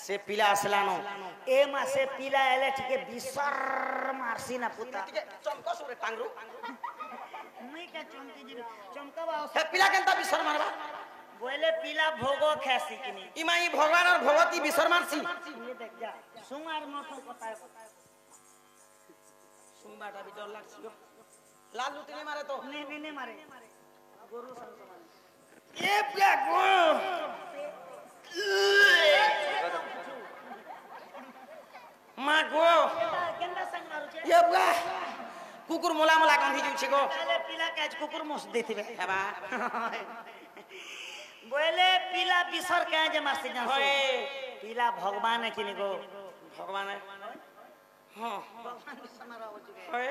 से पिला आसलानो ए मासे पिला एले ठीक बिसर मारसी ना पुता टिके चमको सुरे टांगरू मुई का चमकी जी चमकावा हे पिला केनता बिसर मारबा बोले पिला भोगो खासी किनी इमाई भगवान और भगवती बिसर मारसी ये देख जा सुमार मोठो पता सुंबाटा भी डर लागसियो लाल लुटने मारे तो नहीं मारे गुरु संग ये पिला गो मां गो केंदा संग मारू छे ये पिला कुकुर मोला मोला गांधी जुछि गो बोले पिला काज कुकुर मोस देथिबे हेबा बोले पिला बिसर के जे मारसी जान होए पिला भगवान है किनी गो भगवान है हां भगवान बिसर मारा हो चुके होए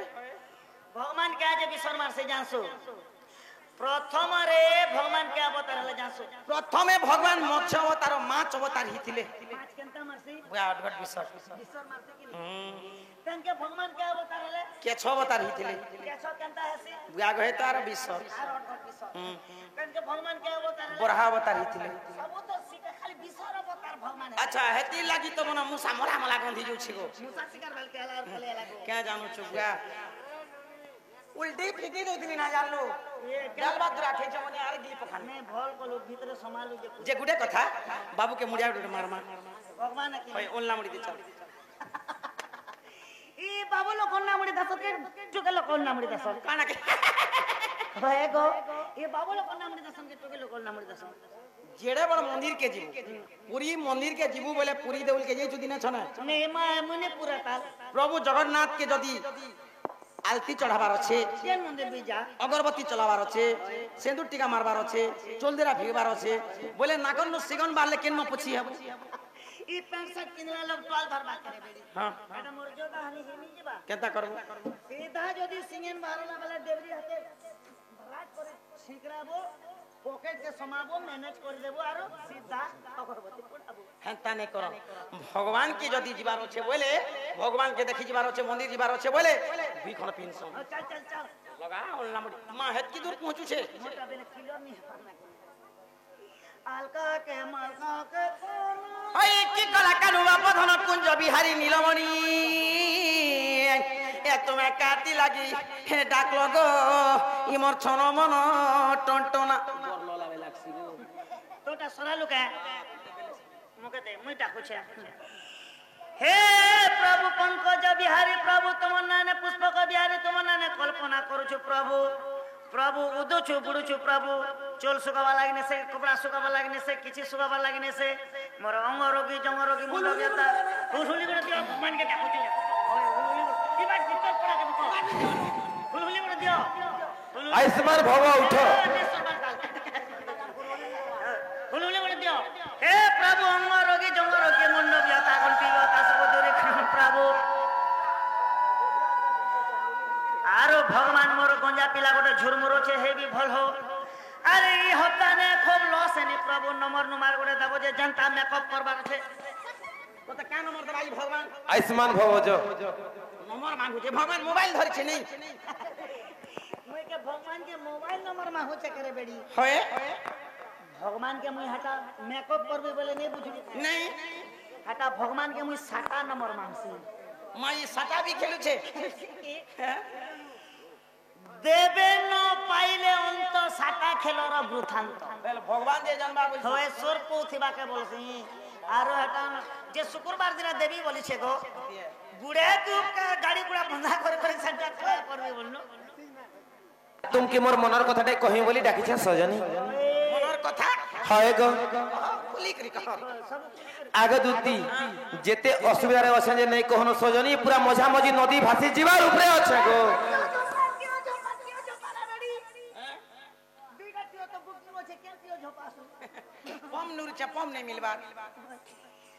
भगवान के जे बिसर मारसे जानसु प्रथम रे भगवान के अवतार हले जानसु प्रथमे भगवान मत्स्य अवतार माछ अवतार हिथिले पांच केंता मारसी बुआ अडघट बिसर बिसर मारसे कि तन के भगवान के अवतार हले के छ अवतार हिथिले के छ केंता हसी बुआ गहे तार बिसर आर अडघट बिसर तन के भगवान के अवतार हले बोरहा अवतार हिथिले सब तो सीखे खाली बिसर अवतार भगवान है अच्छा हेती लागी तो मना मुसा मोला मोला गांधी जुछि गो मुसा शिकार भेल के हला फले लागो क्या जानू छु बुआ उल्टी फिटी नोदिनी ना जानलो ये डाल बात राखे जमने आर गिली पखान मैं भल कोलो भीतर संभालू जे गुडे कथा बाबू के मुड़िया उड़ मारमा भगवान है होय ओलना मुड़ी दे चल ई बाबू लोग कोन नामड़ी दस के टुके लोग कोन नामड़ी दस काना के होए गो ये बाबू लोग कोन नामड़ी दस के टुके लोग कोन नामड़ी दस जेड़े बड़ मंदिर के जीवू पूरी मंदिर के जीवू बोले पूरी देउल के जे दिन छना ने मा मुने पूरा ताल प्रभु जगन्नाथ के जदी आलती चढ़ाबार अच्छे केन मंदिर भी जा अगरबत्ती चलाबार अच्छे सिंदूर टीका मारबार अच्छे चोलदेरा भिगबार अच्छे बोले नागन नो सिगन बारले केन म पुछि हबो ई 65 किनला लोग टोल भरबा करे बेडी हां एटा मोर जो कहानी हेनी जेबा केता करबो सीधा जदी सिंगन बारला वाला देवरी हाथे भराज करे छिकराबो पॉकेट के समाबो मैनेज कर देबो आरो सीधा अगरबत्ती पड़ाबो हेंता ने करो भगवान की जदी जीवार अच्छे बोले भगवान के देखि जीवार अच्छे मंदिर जीवार अच्छे बोले भीखन पिनसो चल चल चल लगा ओलना मुड़ी मां हेत की दूर पहुंचू छे मोटा बेने किलो नहीं पाना अलका के मलका के हई की कला कानुवा बधन कुंज बिहारी नीलमणि ए तुम्हें काती लगी हे डाकलो गो इमर छन मन टनटना जोर ललावे लागसी गो तोटा सरा लुका मुके दे मुई डाकू छे हे प्रभु पंकज बिहारी प्रभु तुम नाने पुष्पक बिहारी तुम नाने कल्पना करू छु प्रभु प्रभु उदो छु बुडू छु प्रभु चोल सुगावा लागने से कपड़ा सुगावा लागने से किछि सुगावा लागने से मोर अंग रोगी जंग रोगी मुंड व्यथा हुलहुली कर दियो मान के डाकू छु ई बात भीतर पड़ा के हुलहुली कर दियो आयुष्मान भव उठ हुलहुली कर दियो हे प्रभु अंग रोगी जंग रोगी मुंड व्यथा कंठी व्यथा सब दूरे प्रभु आरो भगवान मोर गंजा पिला गोटे झुरमुरो छे हे भी भल हो अरे ई हप्ता ने खूब लॉस है नी प्रभु नंबर नुमार गोटे दबो जे जनता मेकअप करबार छे तो त का नंबर दबाई भगवान आयुष्मान भव जो नंबर मांगू छे भगवान मोबाइल धरि छे नहीं मुई के भगवान के मोबाइल नंबर मा हो छे करे बेडी होए भगवान के मुई हटा मेकअप करबे बोले नहीं बुझली नहीं हटा भगवान के मुई साटा नंबर मांगसी माई सटा भी खेलु छे देवे न पाइले अंत साटा खेलर वृथांत बेल भगवान जे जानबा बोल होए सोर पोथिबा के बोलसी आरो हटा जे शुक्रवार दिन देवी बोली छे गो गुड़े तू का गाड़ी गुड़ा बंधा करे साटा करबे बोलनो तुम के मोर मनर कथाटे कहि बोली डाकी छ सजनी मनर कथा हाय गो खुली करी कह आगे दूती जेते असुविधा रे अछे जे नै कहनो सजनी पूरा मझा मझी नदी भासी जीवार ऊपरे अछे गो पम नूर छ पम नहीं मिलबा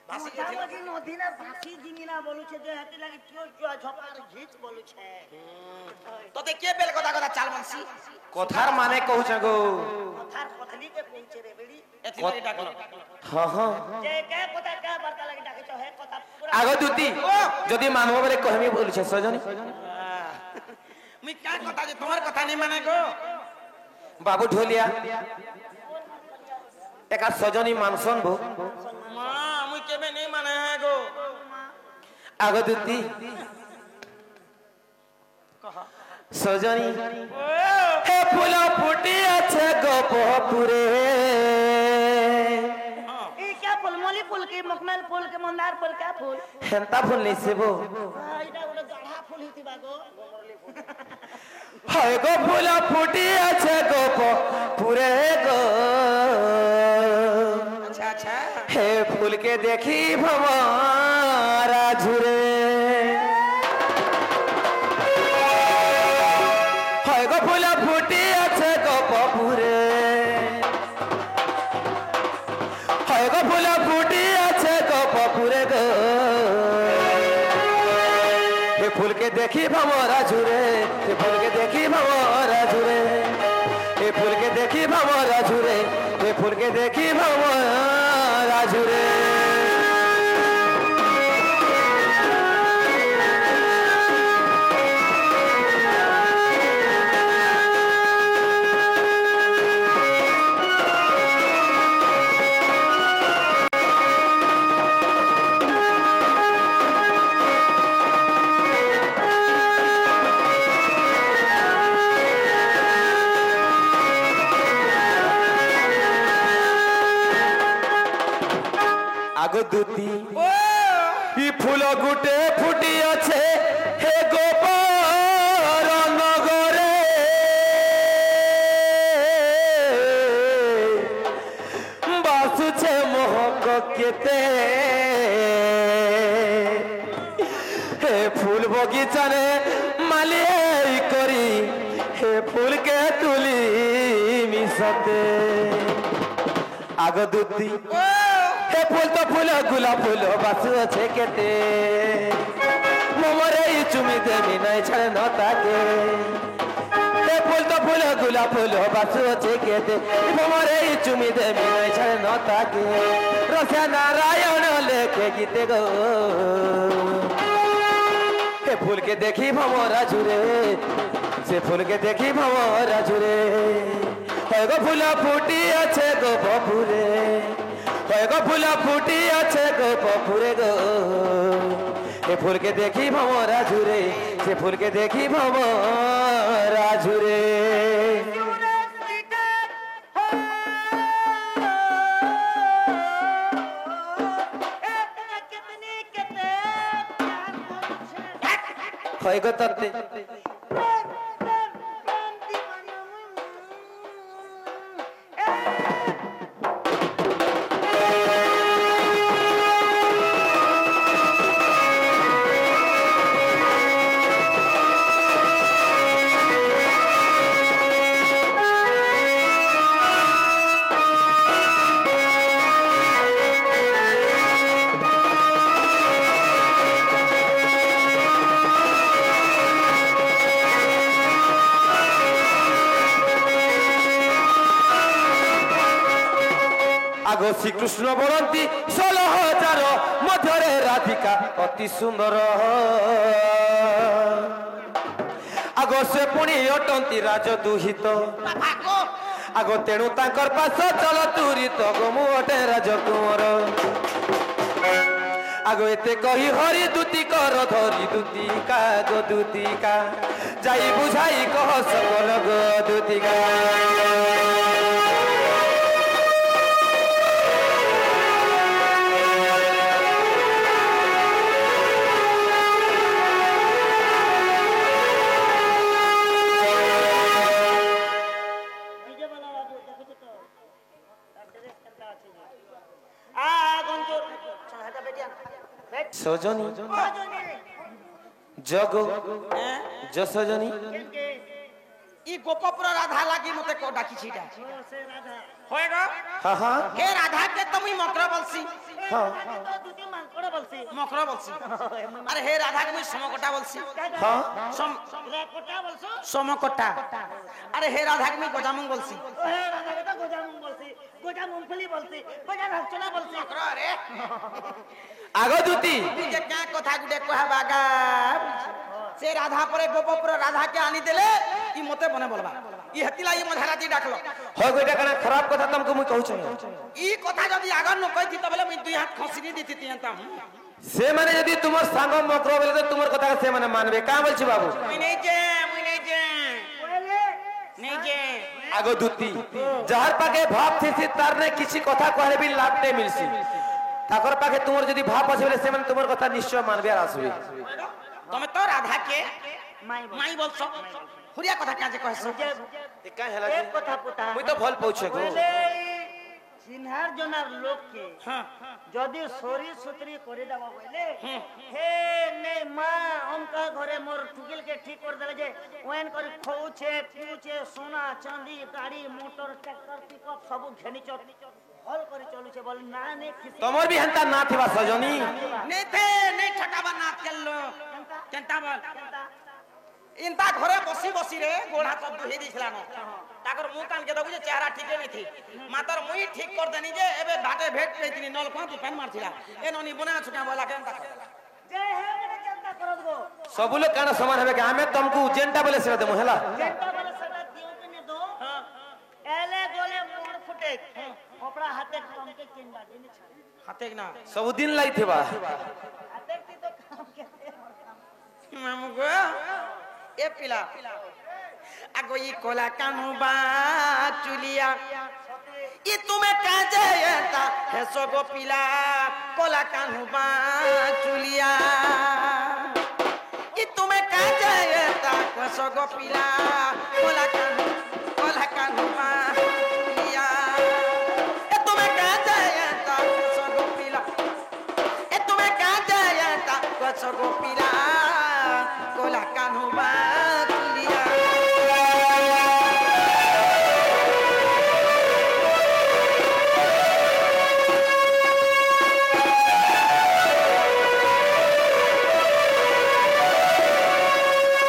भासी जे नदी ना भासी जिमिना बोलु छे जे हटी लागे क्यों क्यों झपार घीच बोलु छे तोते के बेल कथा कथा चाल मनसी कथार माने कहू छ गो कथार पथली के पहुंचे रे बेड़ी एथि मेरी डाकलो हां हां जे के कथा का वार्ता लागे डाके छ हे कथा पूरा आगे दूती जदी मानबो बोले कहमी बोलु छ सजनी मी का कथा जे तुम्हार कथा नहीं माने गो बाबू ढोलिया एका सजनी मानसन भो मां मुई केबे नहीं माने গো আগো দুতি সজনী হে ফুল ফুটি আছে গোপপুরে ये क्या फूल मोली फूल की मखमल फूल के मंदार फूल क्या फूल হেন্তা ফুল নিছিব এটা ওটা গাঢ়া ফুল হিতি বাগো হয় গো ফুল ফুটি আছে গোপপুরে গো আচ্ছা আচ্ছা হে ফুলকে দেখি ভমরা ঝুরে হয় গো ফুল ফুটি আছে গোপপুরে হয় গো ফুল ফুটি আছে গোপপুরে গো হে ফুলকে দেখি ভমরা ঝুরে হে ফুলকে দেখি ভমরা ঝুরে হে ফুলকে দেখি ভমরা ঝুরে হে ফুলকে দেখি ভমরা ঝুরে আগো দুতি ও ই ফুল গুটে ফুটি আছে হে গোপাল নগরে বাসুছে মোহক কেতে হে ফুল বগিচারে মালিয়াই করি হে ফুলকে তুলি মিশতে আগো দুতি ও হে ফুল তো ফুল গোলাপ ফুল বাসু আছে কেতে মোমরে চুমি দেবি নাই ছাড়ে ন তাকে হে ফুল তো ফুল গোলাপ ফুল বাসু আছে কেতে মোমরে চুমি দেবি নাই ছাড়ে ন তাকে রসা নারায়ণ লেখে গীতে গো হে ফুলকে দেখি ভমরা ঝুরে সে ফুলকে দেখি ভমরা ঝুরে হয় গো ফুল ফুটি আছে গো বপুরে হয় গো ফুল ফুটি আছে গো বপুরে গো এ ফুলকে দেখি ভমরা ঝুরে সে ফুলকে দেখি ভমরা ঝুরে হয় গো তত্তে আগো শ্রীকৃষ্ণ বরন্তি 16,000 মধ্যরে রাধিকা অতি সুন্দর আগো সে পুଣି অটନ୍ତି রাজ দুহিত আগো তেଣୁ ତାଙ୍କର ପାଶ ଚଳ ତୁରିତ ଗো ମୁଁ ଅଟେ ରାଜକୁମାର আগো এতে কহি হরি দুতি কর ধরি দুতিকা গো দুতিকা যাই বুঝাই কহ সকল গো দুতিকা সজনী জগ যশজনী ই গোপপুর রাধা লাগি মতে কো ডাকিছি এটা হয় গো হ্যাঁ হ্যাঁ হে রাধা কে তুমি মকর বলছি হ্যাঁ মকর বলছি আরে হে রাধা কে মুই সমকটা বলছি হ্যাঁ সমকটা আরে হে রাধা কে মুই গজামুং বলছি রে আগ দুতি যে কা কথা গুডে কহা বাগা সে রাধা পরে গোপপুর রাধা কে আনি দেলে ই মতে বনে বলবা ই হেতিলা ই মধারাতি ডাকলো হয় গইটা কানা খারাপ কথা তুমকে মুই कहू छै ই কথা যদি আগর ন কইতি তবে মুই দুই হাত খসিনি দিতি তিনতাম से माने यदि तुमर सांग मकर बोले तो तुमर कथा से माने मानबे का बोलछि बाबू मुई नहीं जे नहीं जे आगो दुती जहर पाके भाव थेसी तार ने किछि कथा कहले भी लाभ नहीं मिलसी ठाकुर पाके तुमर यदि भाव আছে বলে से माने तुमर कथा निश्चय मानबे আর আসবে তুমি তো রাধা কে माई মাই বলছো হুরিয়া কথা কাজে কইছো का हेला एक कथा पुता मुई तो भल पहुंचे गो चिन्हार जनार लोग के হ্যাঁ যদি শরীর সুতরি করে দেওয়া বলে হে নে মা অমকা ঘরে মোর টুকিল के ठीक कर देले जे ওয়েন করে খৌছে পিউছে সোনা চাঁদি গাড়ি মোটর ট্রাক্টর পিকअप सब घेनी चल हल করে চলুছে বল না নে খিসি तमर भी हंता ना थिबा सजनी नहीं थे नहीं ठकाबा ना केलो केनता बोल इनता घरे बसी बसी रे गोड़ा सब दुही दिसला न ताकर मुंह कान के देखु जे चेहरा ठीके नहीं थी मातर मुई ठीक कर देनी जे एबे बाटे भेट पेतिनी नल को तू पेन मारथिला ए ननी बना छुटा बोला केनता जय हे मने चिंता कर दो सब लोग काना समान हेबे के हमें तुमको जेंटा बोले से देमु हेला चिंता वाला सदा दियो के ने दो एले गोले मोड़ फुटे कपड़ा हाथे काम के चिंता दिन हाथे ना सब दिन लाई थिबा हाथे की तो काम के मामू गो ए पिला आगो ई कोला कानू बा चुलिया ई तुम्हें काजेता हे सगो पिला कोला कानू बा चुलिया ई तुम्हें काजेता हे सगो पिला कोला कानू बा चुलिया ए तुम्हें काजेता हे सगो पिला ए तुम्हें काजेता हे सगो पिला कोला कानू बा चुलिया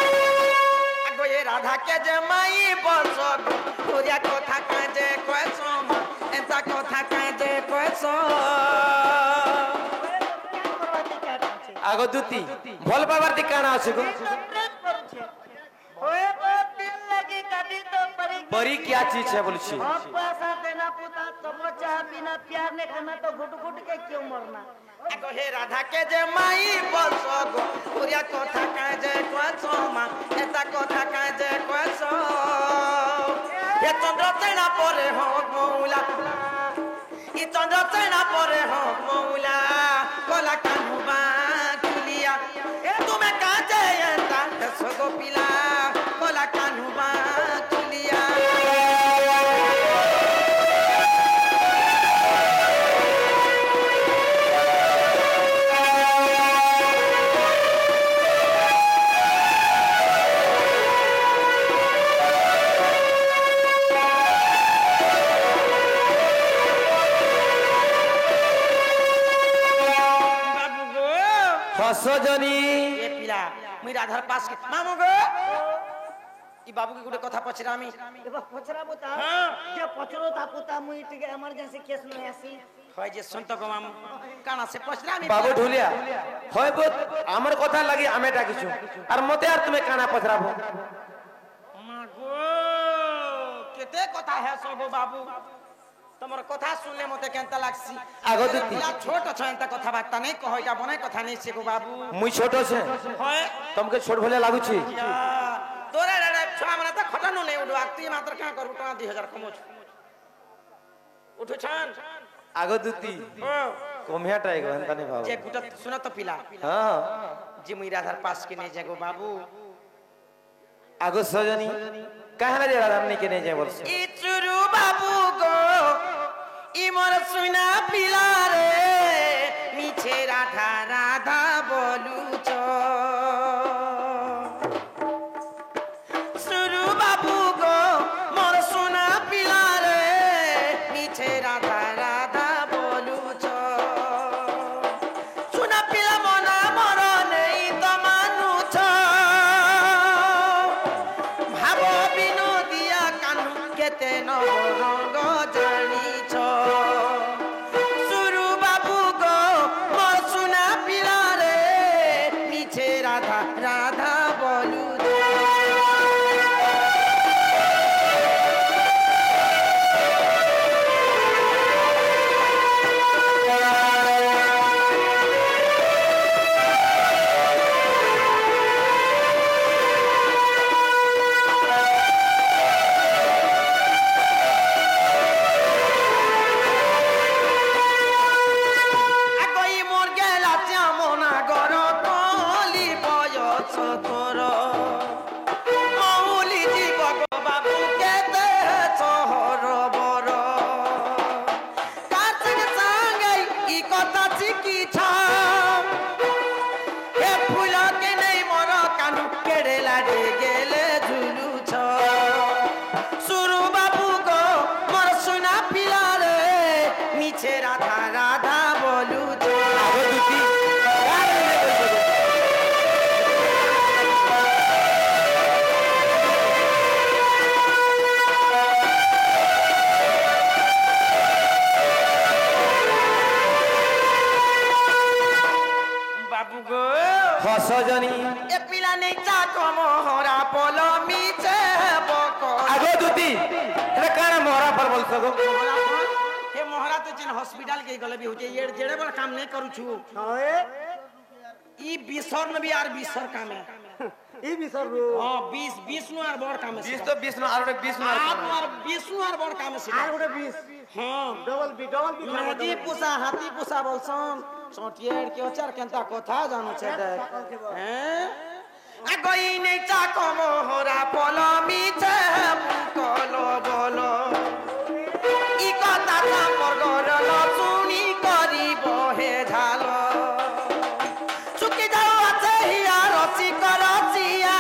आगो ये राधा के जमाई बसो पूरा कथा काजे कोसो एंता कथा काजे कोसो करवाते क्या करछे आगो दुती भल पावर दी काना আছে गो प्रेम करछे होए को दिल लगी कभी तो परी परी क्या चीज है बोलछि अब पैसा देना पुता तब चाह बिना प्यार ने खाना तो घुट घुट के क्यों मरना आगो हे राधा के जमाई बसो पूरा कथा काजे कोसो मा एंता कथा काजे कोसो ये चंद्र तेना परे हो मौला ई चंद्र तेना परे हो मौला कोला कानू बा चुलिया ए तुम्हें काजे एंता सगो पिला कोला कानू बा चुलिया बाबू गो सजनी ए पिला मुई राधार पास के मामू गो ई बाबू के गुडे कथा पछरामी देखो पचरा पुता हाँ। जे पचरो था पुता मुई टिके इमरजेंसी केस में आसी হয় যে সন্ত গো মামু কানা সে পছরামি बाबू ढोलिया হয় बहुत हमर कथा लगी हमें डाकिछु और मते यार तुम्हें काना पथराबो মা গো কেতে কথা হে সগো বাবু তোমার কথা শুনলে মতে কেনতা লাগছি आगो दुती পিলা ছোট ছয়তা কথা বার্তা নাই কহইটা বনাই কথা নাই সে গো বাবু मुई छोटो छे হয় तुमके छोट भले लागुछि তোরা রে ছয়া মানে তো খটানো নেই উঠো তুই মাত্র কা করু টা 2000 কমছ উঠো ছান आगो दुती ও कोमिया टाइगो हंता नहीं भाव যে গুটা শুনো তো পিলা हां যে মুই রাধার পাস কে নে যাগো বাবু आगो सजनी कहना जे राधा हमनी के नहीं जाय बोलछ ই চুরু বাবু গো ই মোর সুনা পিলা রে মিছে রাধা রাধা বলুছ সুরু বাবু গো মোর সুনা পিলা রে মিছে রাধা রাধা বলুছ সুনা পিলা মনা মর নেই তো মানুছ ভাব বিনোদিয়া কানু কেতে নরঙ্গ জানিছ সুরু বাবু গো মোর সুনা পিলা রে মিছে রাধা রাধা বলু রাধা রাধা বলুছ আগো দুটি কার নে বলছো বাবু গো হসজনী এ পিলা নেই চাক মোহরা পল মিছে বক আগো দুটি এটা কার মরা पर বলছো গো हे मोहरा तो जिन हॉस्पिटल के गले भी होते ये जेड़े बड़ काम नहीं करू छु ई बिसर न भी यार बिसर काम है ई बिसर रो हां 20 नु यार बड़ काम है 20 तो 20 न और 20 न आप और 20 नु यार बड़ काम है आर गोटे 20 हां डबल बी नदी पुसा हाथी पुसा बोलसन सोटियर के ओचार केनता कथा जानो छे हैं आ गई नहीं चाक मोहरा पलमी छे कलो बोलो ই কথা কাপড় গরল শুনি করিব হে ঝাল চুকি যাও আছে হিয়া রচি করচিয়া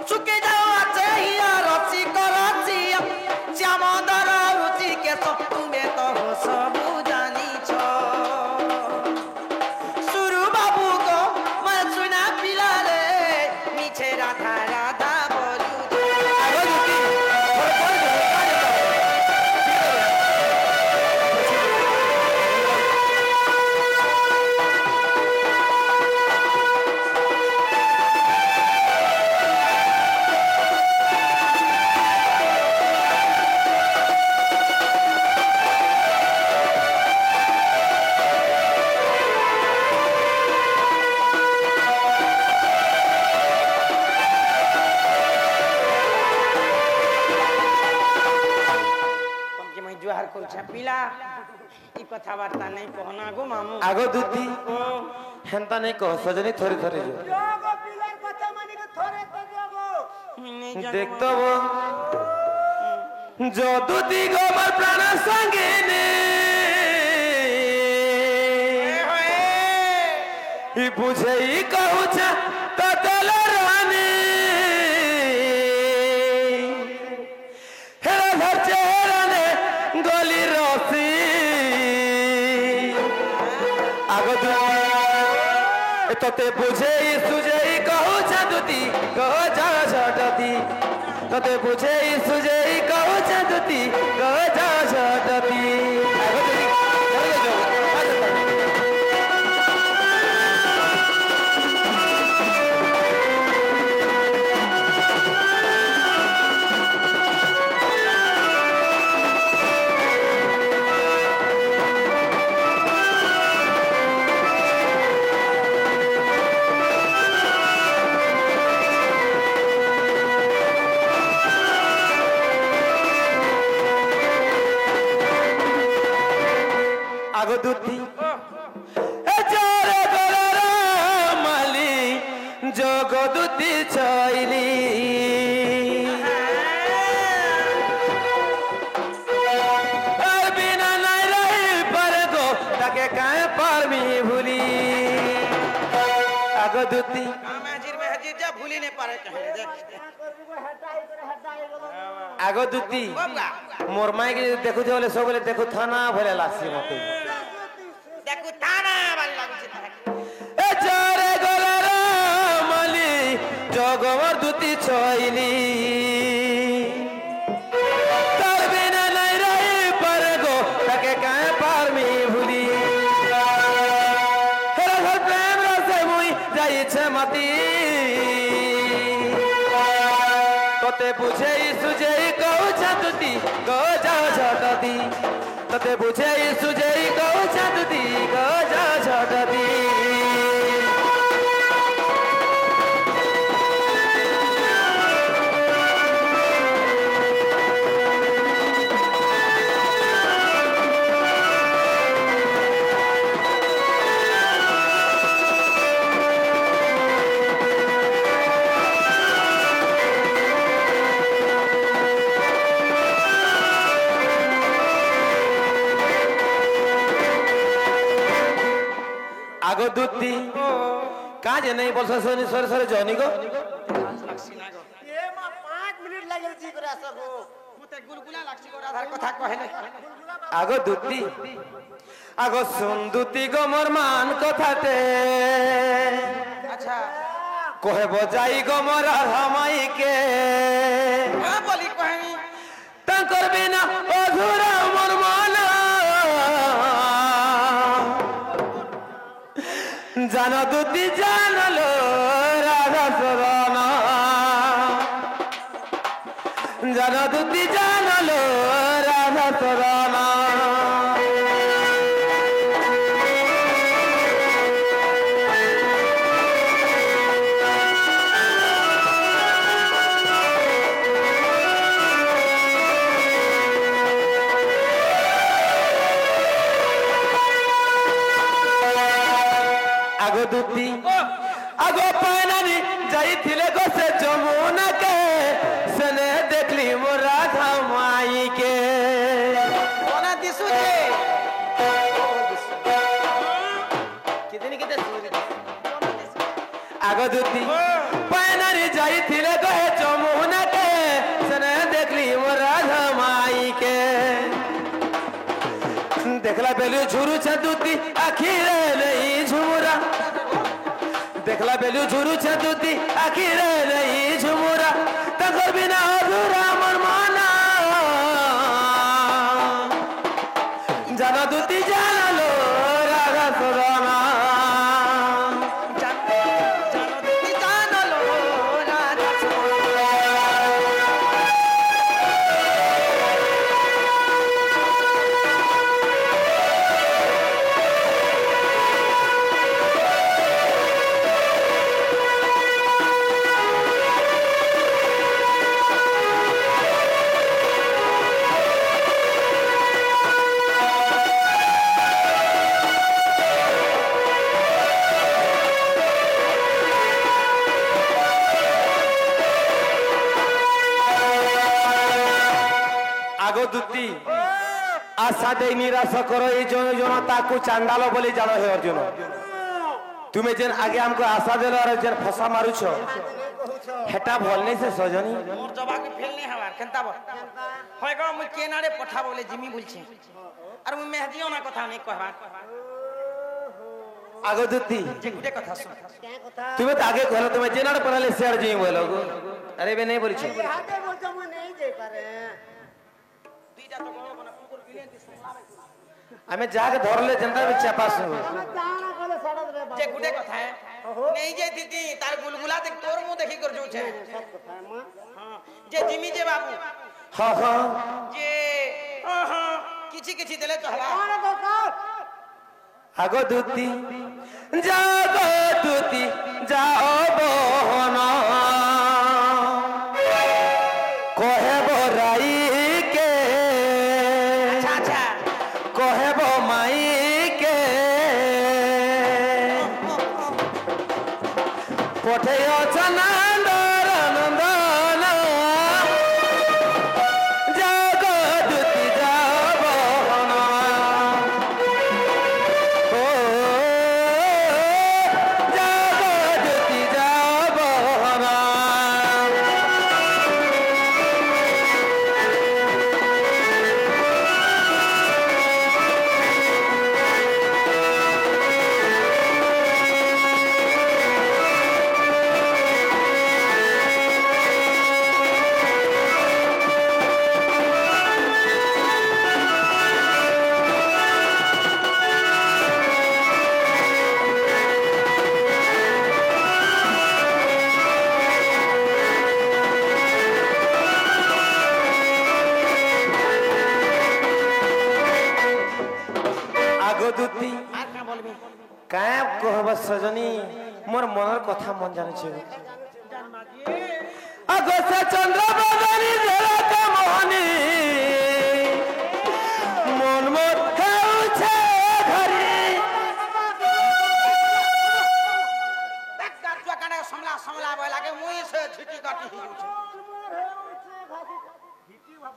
চুকি যাও আছে হিয়া রচি করচিয়া শ্যামদর রুচি কে সব তুমি তো সবু জানিছ সুরু বাবু গো মা সুনা পিলা রে মিছে রাধা রাধা বলু আগো দুটি कि मैं जुहार करू छे पिला ई कथावार्ता नहीं कहना गो मामू আগো দুটি হেনতা নাই কহ সজনী থরি থরি जो जोगो पिलर बच्चा माने के थोड़े तो जोगो नहीं जानो দেখতো যদু দিগ আমার প্রাণ সঙ্গে নে ই বুঝেই কহুছা ততল রানে হেরা ধরছে রানে গলি রসি আগো দুটি তোতে বুঝেই সুজেই কহুছা দুটি কহ যা ঝটতি তোতে বুঝেই সুজেই কহুছা দুটি কহ যা ঝটতি আগো দুটি চলে যাও আগো দুটি এ জরে গলর মালি জগদুতি চাইলি আর বিনা নাই রহি পারে গো তাকে কায় পারমি ভুলি আগো দুটি महजिर जा भूली नहीं पारे कहे देख আগো দুটি बाबा মোর মাইকে দেখুছে বলে সবলে দেখু থানা ভরে লাগছে মতে देखो थाना वाली लागु छे এ জরে গলর মালি জগমর দুতি ছইলি তার বিনা নাই রহি পারে গো তাকে কায় পারমি ভুলি হেরা ঘর প্রেম রসে মুই যাইছে মাতি তোতে বুঝেই সুজেই কহুছা দুটি গো যা ঝটতি তোতে বুঝেই সুজেই কহুছা দুটি গো যা ঝটতি আগো দুটি কাজে নেই বলছো সরে সরে জনি গো ये मा 5 मिनट लागल जी करे सर हो মতে গুলগুলা লাগছি গো রাধার কথা কহেলে আগো দুতি আগো শুন দুতি গো মোর মান কথাতে আচ্ছা কহে বজাই গো মোর রাধামাইকে বলি কহেনি তাঙ্কর বিনা অধুরা মোর মন জানো দুতি জানলো রাধা সরণ জানো দুতি জানলো রাধা সরণ আগো দুতি আগো পায়নানি যাইছিলে গো সে যমুনাকে সনে দেখলি মোর রাধা মাইকে কোনা দিছু যে কিদিনি কিতে আগো দুতি পায়নানি যাইছিলে গো হে যমুনাকে সনে দেখলি মোর রাধা মাইকে দেখলা বেলু ঝুরুছে দুতি আখিরে নেই ঝুমুরা দেখলা বেলু ঝুরুছে দুতি আখিরে নেই ঝুমুরা তাকর বিনা অধুরা আমার মানা জানা দুতি জানালো রাধা সরনা জানো দিদি জানলো রাধা আগো দুতি আশা দেই নিরাশ করো এই জন তাকু চান্দাল বলি জানো হে অর্জুন তুমি যেন আগে আমকো আশা দেলো আর যেন ফসা মারুছ হেটা ভাল নেই সে সজনী মোর জবাকে ফেল নেই হবার কেনতা বল হয় গো মুই কেনারে পঠা বলে জিমি বলছি আর মুই মেহদিও না কথা নেই কহবা আগো দুতি যে গুটে কথা শুন তুমি তো আগে কহলো তুমি জেনার পড়ালে শেয়ার জিম বলো গো আরে বে নেই বলছি হাতে বলছো মই নেই যাই পারে দুইটা তো গো না কুকুর বিলেন দিছ আমি যাকে ধরলে জেনটা চাপাস হবে জানা কলে সাড়া দে বাবা যে গুটে কথা নেই যে দিদি তার গুলগুলা দেখ তোর মুখ দেখি কর যাচ্ছে সব কথা মা হ্যাঁ যে জিমি যে বাবু হ্যাঁ হ্যাঁ যে কিছু কিছু দিলে তো হলা আরে দরকার আগো দুতি যাগো দুতি যাও বহন কহে বরাই কে আচ্ছা আচ্ছা কহে মাই কে পঠে অচনন্দর নন্দন যাগো দুতি যাও বহন ও যাগো দুতি যাও বহন আগো দুতি আর কা বলবি কায় কহব সজনী মোর মনের কথা মন জানিছে আগো সে চন্দ্র বদনী ঝলক মোহনী মন মোর হেউছে ঘরে দেখ কার তুই কানে সমলা সমলা বই লাগে মুই সে ছিটি কাটি হিউছে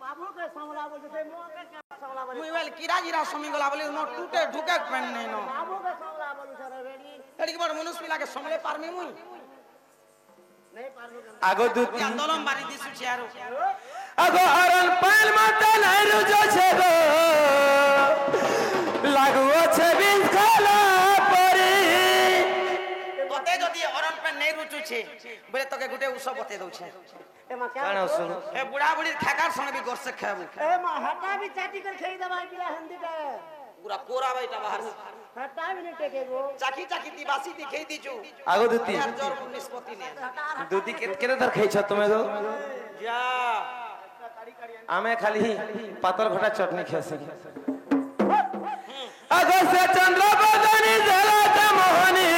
বাবু কে সামলা বলছে সেই মোকে কে সামলা বলে মুই বল কিরা জিরা সমি গলা বলি নো টুটে ঢুকে পেন নাই নো বাবু কে সামলা বলু স্যার রেডি এডি কি বড় মনুষ পিলাকে সমলে পারমি মুই नहीं पारबो আগো দুতি আন্দোলন বাড়ি দিছু চিয়ারো আগো আরন পাল মাতা নাই রুজো ছে গো লাগু আছে বিন খালা পরি তোতে যদি অরণ পে নেই রুচুছে বলে তোকে গুটে উৎসব বতে দউছে ए मां क्या কানা শুন এ বুড়া বুড়ির খাকার সঙ্গে বি গোরসে খাবো ए मां हटा भी चाटी कर खेई दबाई बिला हिंदी का পুরা কোরা বাইটা বাহার हटा भी नहीं टेके गो চাকি চাকি দিবাসি দিখেই দিছু আগো দুতি আর জোর নিষ্পত্তি নে দুতি কেতে ধর খাইছ তুমি গো যা আমি খালি পাতল ঘটা চটনি খেয়েছি আগো সে চন্দ্র বদনি জলাত মোহনী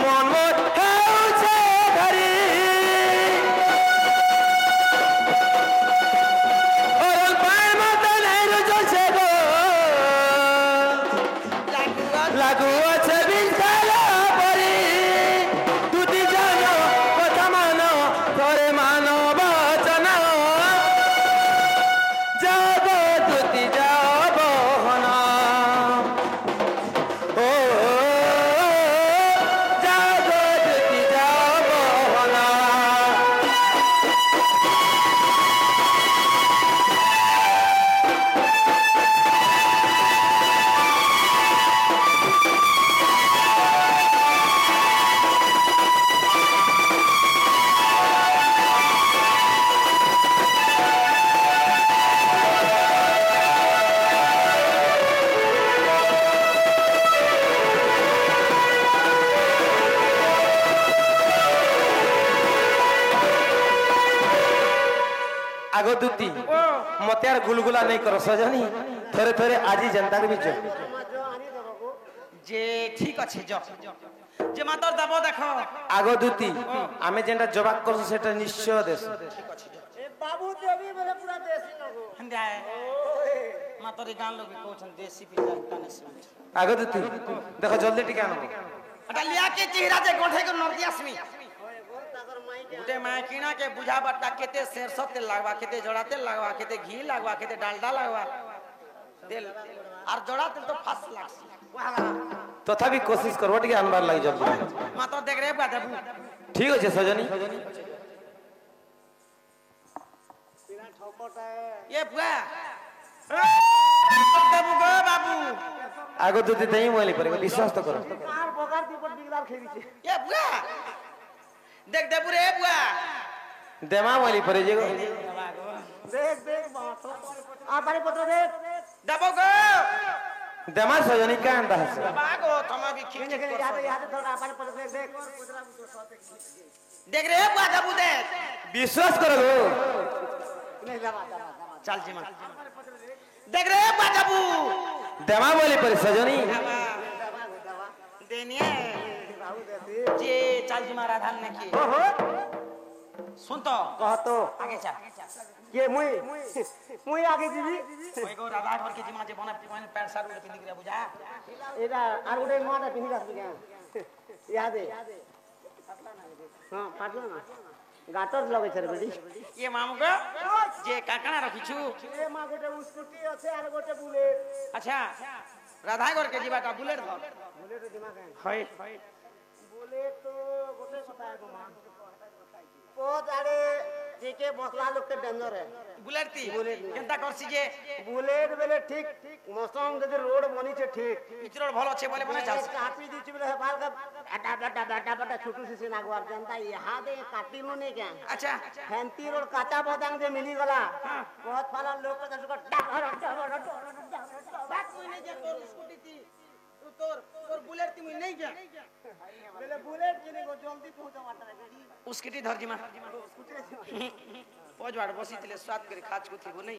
মন মত হউছে ধরি অরল পায় মত নাই রুজছে গো লাগু আছে বিছালা পরি দুতি জানো কথা মানো করে মানো বচন যাব দুতি যাব হনা ও যাব দুতি যাব হনা আগো দুতি মতে আর গুলগুলা নেই করো সজনি থরে থরে আজি জনতা কে বিচ मां जो आनी दबो गो যে ঠিক আছে য যে মাতর দাব দেখো আগো দুতি আমি যেটা জবাব করছো সেটা নিশ্চয় দেশ ए बाबू देवी बोले पूरा देसी लोगो হন্দা মাতর এই গান লোক কইছন দেশি পিতা কানে শুন আগো দুতি দেখো জলদি টিকে আনো এটা লিয়া কে চেহারা যে গঠে কে নরদি আসমি ताकर माई के गुटे माय किना के बुझा बट्टा केते सरसों तेल लगवा केते जड़ा तेल लगवा केते घी लगवा केते डालडा लगवा तेल और जड़ा तेल तो फास लागसी তথাপি কোশিশ করবো টিকে আনবার লাগে জলদি মাতর দেখ রে বাদা ঠিক আছে সজনি बिना ठोकटा है ये बुआ बाबू गो बाबू আগো দুতি দেই মলি পরে বিশ্বাস তো করো कार बगार दी पर बिगलार खेली छे ये बुआ देख दे बुरे बुआ দেমা মলি পরে যে গো देख देख आ पानी पत्र देख दबो गो দেমা সজনি কান দাস बागो तमा भी खींच देख यहाँ पे थोड़ा पानी पत्र देख देख देख रे बुआ दबू देख বিশ্বাস করো গো नहीं दबा दबा दबा चल जी मां देख रे बुआ दबू দেমা মলি পরে সজনি देनिए बाबू देसी जे चल जी मां राधा ने की ओहो सुन तो कह तो आगे चल के मुई मुई आगे जीवी ओए गो राधा घर के जिमा जे बने पहन पैंट शर्ट उड़े पिंदी करे बुझा एटा आर गोटे माटा पिन्ही राख के याद है हां पाटला ना गाटर लगे छे रे बेटी ये मामू गो जे काकना रखिछु ए मा गोटे स्कूटी আছে আর গোটে বুলেট अच्छा राधा घर के जीवाटा बुलेट धर बुलेट दिमाग है हय बुलेट तो गोटे কথা है मा बहुत आड़े ठीक है बसला लोग के डेंजर है बुलेट ती केनता करसी जे बुलेट बेले ठीक मौसम जदि रोड बनी छे ठीक पिचरोड भल अच्छे बोले बने चास कापी दी छी बेले बाल का डाटा बटा छोटू सी नागवार जनता यहां दे काटी नु नहीं क्या अच्छा फैंती रोड काटा बदांग जे मिली गला बहुत फाला लोग के जसको बात कोई नहीं जे तोर स्कूटी ती तोर तोर बुलेट ती मुई नहीं जा बेले बुलेट किने को जल्दी पहुंचा माटा रे गाड़ी उसकी धर जिमा स्कूटी पहुंच बाड़ बसी तिले स्वाद करे खाच को थी वो नहीं